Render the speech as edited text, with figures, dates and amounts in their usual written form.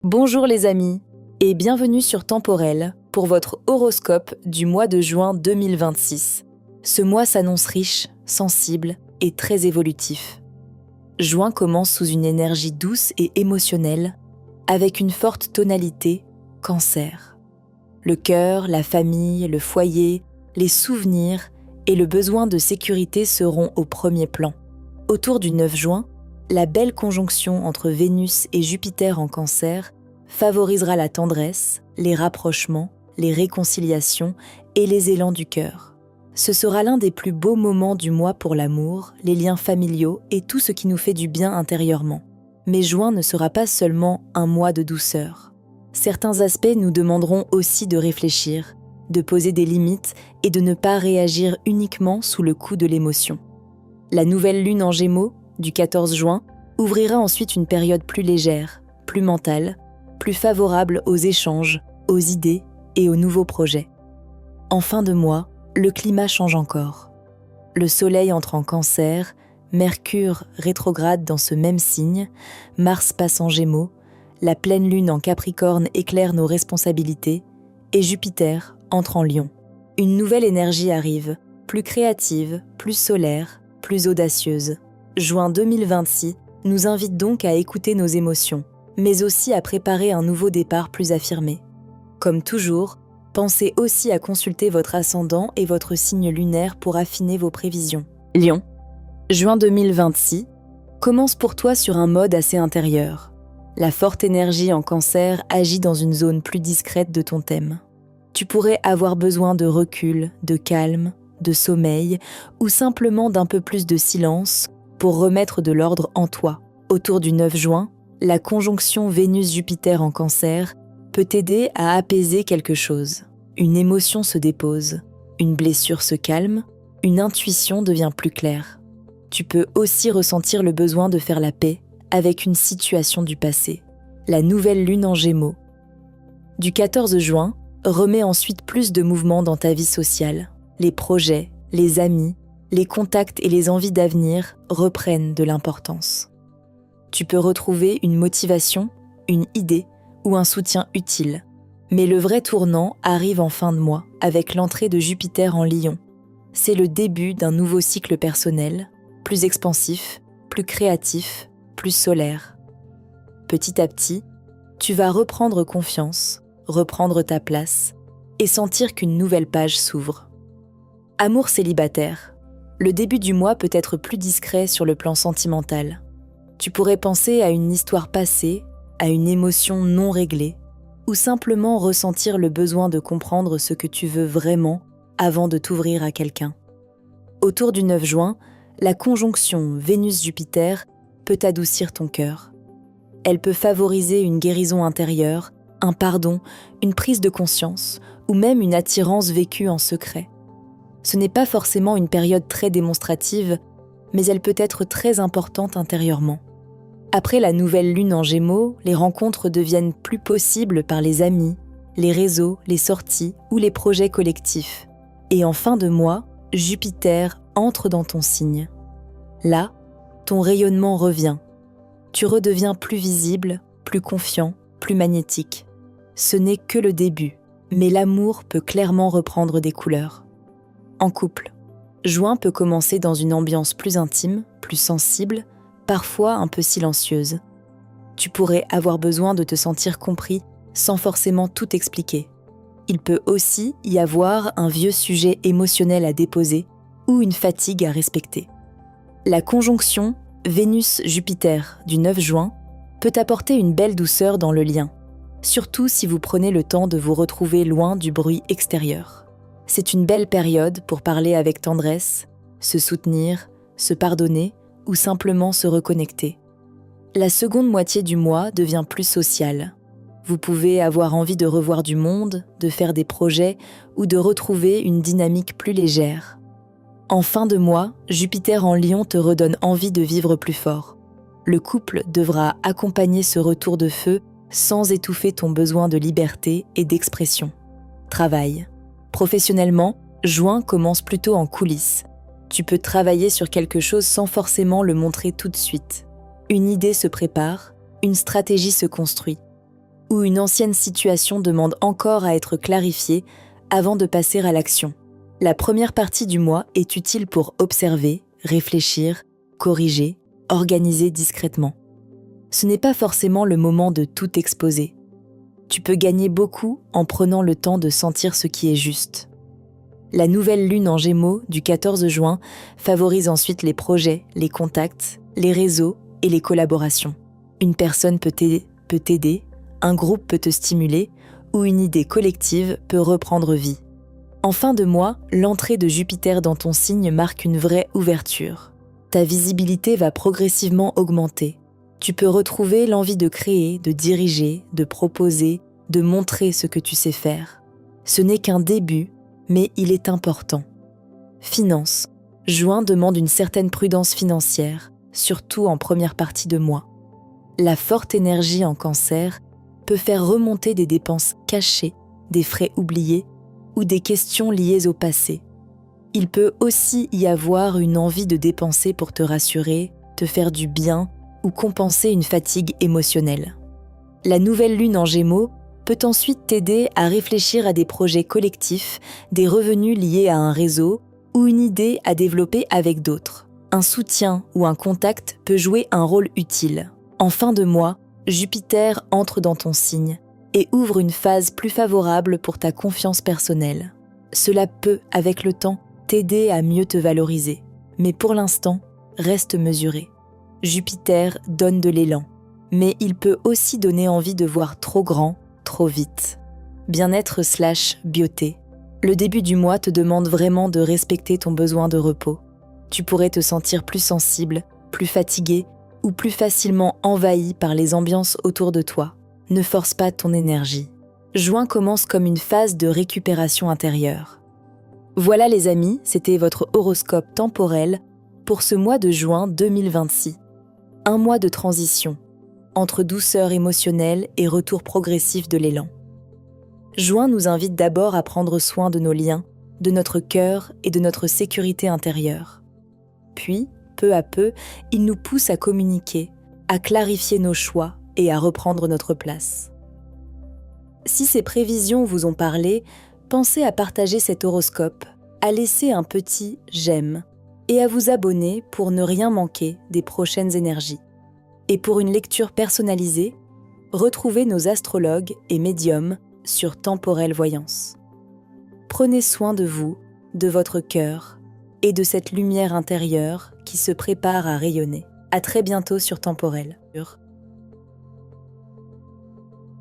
Bonjour les amis et bienvenue sur Temporel pour votre horoscope du mois de juin 2026. Ce mois s'annonce riche, sensible et très évolutif. Juin commence sous une énergie douce et émotionnelle avec une forte tonalité Cancer. Le cœur, la famille, le foyer, les souvenirs et le besoin de sécurité seront au premier plan. Autour du 9 juin, la belle conjonction entre Vénus et Jupiter en Cancer favorisera la tendresse, les rapprochements, les réconciliations et les élans du cœur. Ce sera l'un des plus beaux moments du mois pour l'amour, les liens familiaux et tout ce qui nous fait du bien intérieurement. Mais juin ne sera pas seulement un mois de douceur. Certains aspects nous demanderont aussi de réfléchir, de poser des limites et de ne pas réagir uniquement sous le coup de l'émotion. La nouvelle lune en Gémeaux, du 14 juin, ouvrira ensuite une période plus légère, plus mentale, plus favorable aux échanges, aux idées et aux nouveaux projets. En fin de mois, le climat change encore. Le Soleil entre en Cancer, Mercure rétrograde dans ce même signe, Mars passe en Gémeaux, la pleine lune en Capricorne éclaire nos responsabilités et Jupiter entre en Lion. Une nouvelle énergie arrive, plus créative, plus solaire, plus audacieuse. Juin 2026 nous invite donc à écouter nos émotions, mais aussi à préparer un nouveau départ plus affirmé. Comme toujours, pensez aussi à consulter votre ascendant et votre signe lunaire pour affiner vos prévisions. Lion, juin 2026 commence pour toi sur un mode assez intérieur. La forte énergie en Cancer agit dans une zone plus discrète de ton thème. Tu pourrais avoir besoin de recul, de calme, de sommeil ou simplement d'un peu plus de silence pour remettre de l'ordre en toi. Autour du 9 juin, la conjonction Vénus-Jupiter en Cancer peut t'aider à apaiser quelque chose. Une émotion se dépose, une blessure se calme, une intuition devient plus claire. Tu peux aussi ressentir le besoin de faire la paix avec une situation du passé. La nouvelle lune en Gémeaux, du 14 juin, remet ensuite plus de mouvement dans ta vie sociale. Les projets, les amis, les contacts et les envies d'avenir reprennent de l'importance. Tu peux retrouver une motivation, une idée ou un soutien utile. Mais le vrai tournant arrive en fin de mois avec l'entrée de Jupiter en Lion. C'est le début d'un nouveau cycle personnel, plus expansif, plus créatif, plus solaire. Petit à petit, tu vas reprendre confiance, reprendre ta place et sentir qu'une nouvelle page s'ouvre. Amour célibataire. Le début du mois peut être plus discret sur le plan sentimental. Tu pourrais penser à une histoire passée, à une émotion non réglée, ou simplement ressentir le besoin de comprendre ce que tu veux vraiment avant de t'ouvrir à quelqu'un. Autour du 9 juin, la conjonction Vénus-Jupiter peut adoucir ton cœur. Elle peut favoriser une guérison intérieure, un pardon, une prise de conscience, ou même une attirance vécue en secret. Ce n'est pas forcément une période très démonstrative, mais elle peut être très importante intérieurement. Après la nouvelle lune en Gémeaux, les rencontres deviennent plus possibles par les amis, les réseaux, les sorties ou les projets collectifs. Et en fin de mois, Jupiter entre dans ton signe. Là, ton rayonnement revient. Tu redeviens plus visible, plus confiant, plus magnétique. Ce n'est que le début, mais l'amour peut clairement reprendre des couleurs. En couple, juin peut commencer dans une ambiance plus intime, plus sensible, parfois un peu silencieuse. Tu pourrais avoir besoin de te sentir compris sans forcément tout expliquer. Il peut aussi y avoir un vieux sujet émotionnel à déposer ou une fatigue à respecter. La conjonction Vénus-Jupiter du 9 juin peut apporter une belle douceur dans le lien, surtout si vous prenez le temps de vous retrouver loin du bruit extérieur. C'est une belle période pour parler avec tendresse, se soutenir, se pardonner ou simplement se reconnecter. La seconde moitié du mois devient plus sociale. Vous pouvez avoir envie de revoir du monde, de faire des projets ou de retrouver une dynamique plus légère. En fin de mois, Jupiter en Lion te redonne envie de vivre plus fort. Le couple devra accompagner ce retour de feu sans étouffer ton besoin de liberté et d'expression. Travail. Professionnellement, juin commence plutôt en coulisses. Tu peux travailler sur quelque chose sans forcément le montrer tout de suite. Une idée se prépare, une stratégie se construit. où une ancienne situation demande encore à être clarifiée avant de passer à l'action. La première partie du mois est utile pour observer, réfléchir, corriger, organiser discrètement. Ce n'est pas forcément le moment de tout exposer. Tu peux gagner beaucoup en prenant le temps de sentir ce qui est juste. La nouvelle lune en Gémeaux du 14 juin favorise ensuite les projets, les contacts, les réseaux et les collaborations. Une personne peut t'aider, un groupe peut te stimuler ou une idée collective peut reprendre vie. En fin de mois, l'entrée de Jupiter dans ton signe marque une vraie ouverture. Ta visibilité va progressivement augmenter. Tu peux retrouver l'envie de créer, de diriger, de proposer, de montrer ce que tu sais faire. Ce n'est qu'un début, mais il est important. Finances. Juin demande une certaine prudence financière, surtout en première partie de mois. La forte énergie en Cancer peut faire remonter des dépenses cachées, des frais oubliés ou des questions liées au passé. Il peut aussi y avoir une envie de dépenser pour te rassurer, te faire du bien ou compenser une fatigue émotionnelle. La nouvelle lune en Gémeaux peut ensuite t'aider à réfléchir à des projets collectifs, des revenus liés à un réseau ou une idée à développer avec d'autres. Un soutien ou un contact peut jouer un rôle utile. En fin de mois, Jupiter entre dans ton signe et ouvre une phase plus favorable pour ta confiance personnelle. Cela peut, avec le temps, t'aider à mieux te valoriser. Mais pour l'instant, reste mesuré. Jupiter donne de l'élan, mais il peut aussi donner envie de voir trop grand, trop vite. Bien-être/beauté. Le début du mois te demande vraiment de respecter ton besoin de repos. Tu pourrais te sentir plus sensible, plus fatigué ou plus facilement envahi par les ambiances autour de toi. Ne force pas ton énergie. Juin commence comme une phase de récupération intérieure. Voilà les amis, c'était votre horoscope temporel pour ce mois de juin 2026. Un mois de transition, entre douceur émotionnelle et retour progressif de l'élan. Juin nous invite d'abord à prendre soin de nos liens, de notre cœur et de notre sécurité intérieure. Puis, peu à peu, il nous pousse à communiquer, à clarifier nos choix et à reprendre notre place. Si ces prévisions vous ont parlé, pensez à partager cet horoscope, à laisser un petit « j'aime » et à vous abonner pour ne rien manquer des prochaines énergies. Et pour une lecture personnalisée, retrouvez nos astrologues et médiums sur Temporelle Voyance. Prenez soin de vous, de votre cœur et de cette lumière intérieure qui se prépare à rayonner. À très bientôt sur Temporelle.